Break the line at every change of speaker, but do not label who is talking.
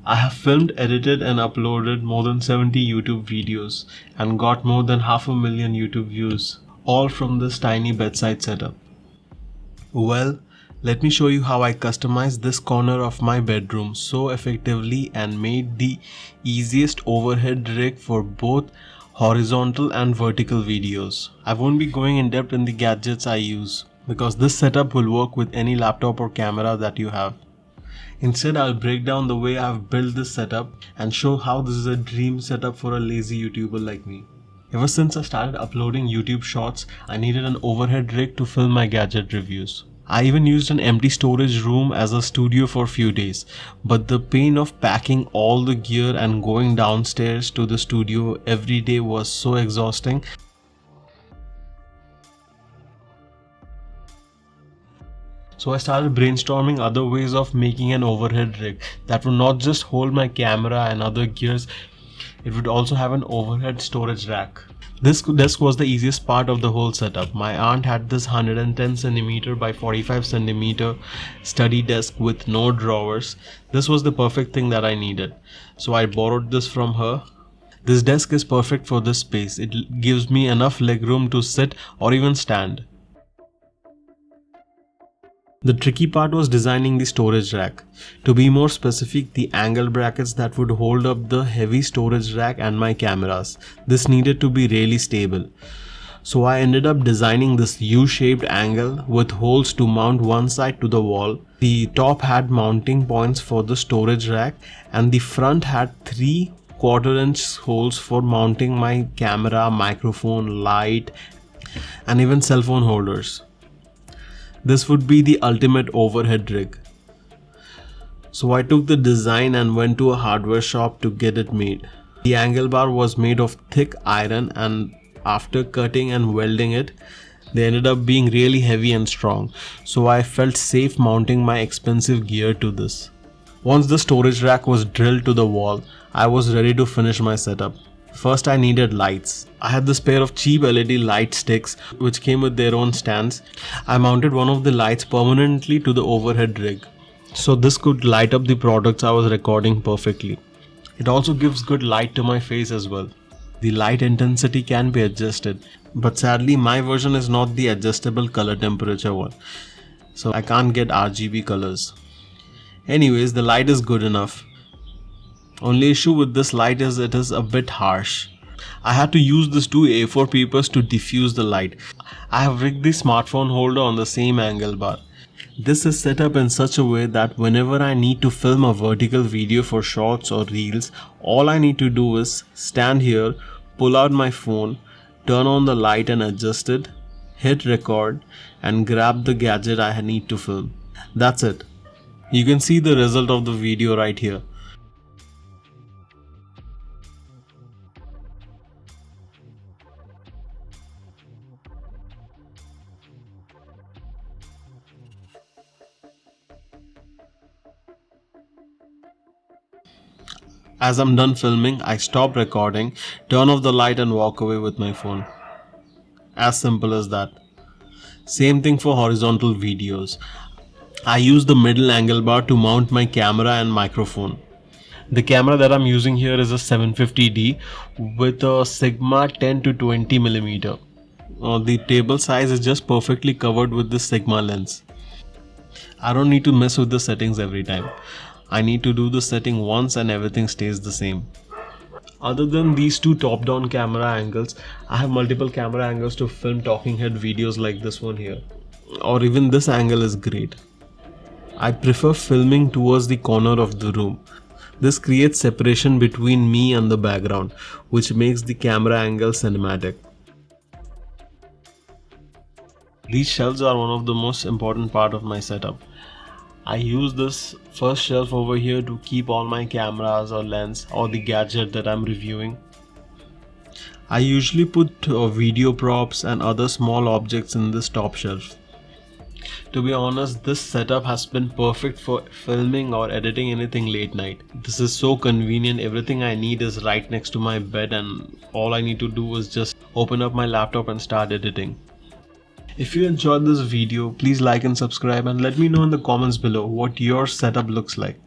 I have filmed, edited and uploaded more than 70 YouTube videos and got more than 500,000 YouTube views, all from this tiny bedside setup. Well, let me show you how I customized this corner of my bedroom so effectively and made the easiest overhead rig for both horizontal and vertical videos. I won't be going in depth in the gadgets I use because this setup will work with any laptop or camera that you have. Instead, I'll break down the way I've built this setup and show how this is a dream setup for a lazy YouTuber like me. Ever since I started uploading YouTube shorts, I needed an overhead rig to film my gadget reviews. I even used an empty storage room as a studio for a few days, but the pain of packing all the gear and going downstairs to the studio every day was so exhausting. So I started brainstorming other ways of making an overhead rig that would not just hold my camera and other gears, it would also have an overhead storage rack. This desk was the easiest part of the whole setup. My aunt had this 110cm by 45cm study desk with no drawers. This was the perfect thing that I needed. So I borrowed this from her. This desk is perfect for this space. It gives me enough legroom to sit or even stand. The tricky part was designing the storage rack. To be more specific, the angle brackets that would hold up the heavy storage rack and my cameras. This needed to be really stable. So I ended up designing this U-shaped angle with holes to mount one side to the wall. The top had mounting points for the storage rack and the front had 3 1/4-inch holes for mounting my camera, microphone, light and even cell phone holders. This would be the ultimate overhead rig. So I took the design and went to a hardware shop to get it made. The angle bar was made of thick iron and after cutting and welding it, they ended up being really heavy and strong. So I felt safe mounting my expensive gear to this. Once the storage rack was drilled to the wall, I was ready to finish my setup. First I needed lights. I had this pair of cheap LED light sticks which came with their own stands. I mounted one of the lights permanently to the overhead rig, so this could light up the products I was recording perfectly. It also gives good light to my face as well. The light intensity can be adjusted, but sadly my version is not the adjustable color temperature one, so I can't get RGB colors. Anyways, the light is good enough. Only issue with this light is it is a bit harsh. I had to use these 2 A4 papers to diffuse the light. I have rigged the smartphone holder on the same angle bar. This is set up in such a way that whenever I need to film a vertical video for shorts or reels, all I need to do is stand here, pull out my phone, turn on the light and adjust it, hit record and grab the gadget I need to film. That's it. You can see the result of the video right here. As I'm done filming, I stop recording, turn off the light and walk away with my phone. As simple as that. Same thing for horizontal videos. I use the middle angle bar to mount my camera and microphone. The camera that I'm using here is a 750D with a Sigma 10 to 20mm. The table size is just perfectly covered with this Sigma lens. I don't need to mess with the settings every time. I need to do the setting once and everything stays the same. Other than these 2 top-down camera angles, I have multiple camera angles to film talking head videos like this one here. Or even this angle is great. I prefer filming towards the corner of the room. This creates separation between me and the background, which makes the camera angle cinematic. These shelves are one of the most important part of my setup. I use this first shelf over here to keep all my cameras or lens or the gadget that I'm reviewing. I usually put video props and other small objects in this top shelf. To be honest, this setup has been perfect for filming or editing anything late night. This is so convenient. Everything I need is right next to my bed and all I need to do is just open up my laptop and start editing. If you enjoyed this video, please like and subscribe and let me know in the comments below what your setup looks like.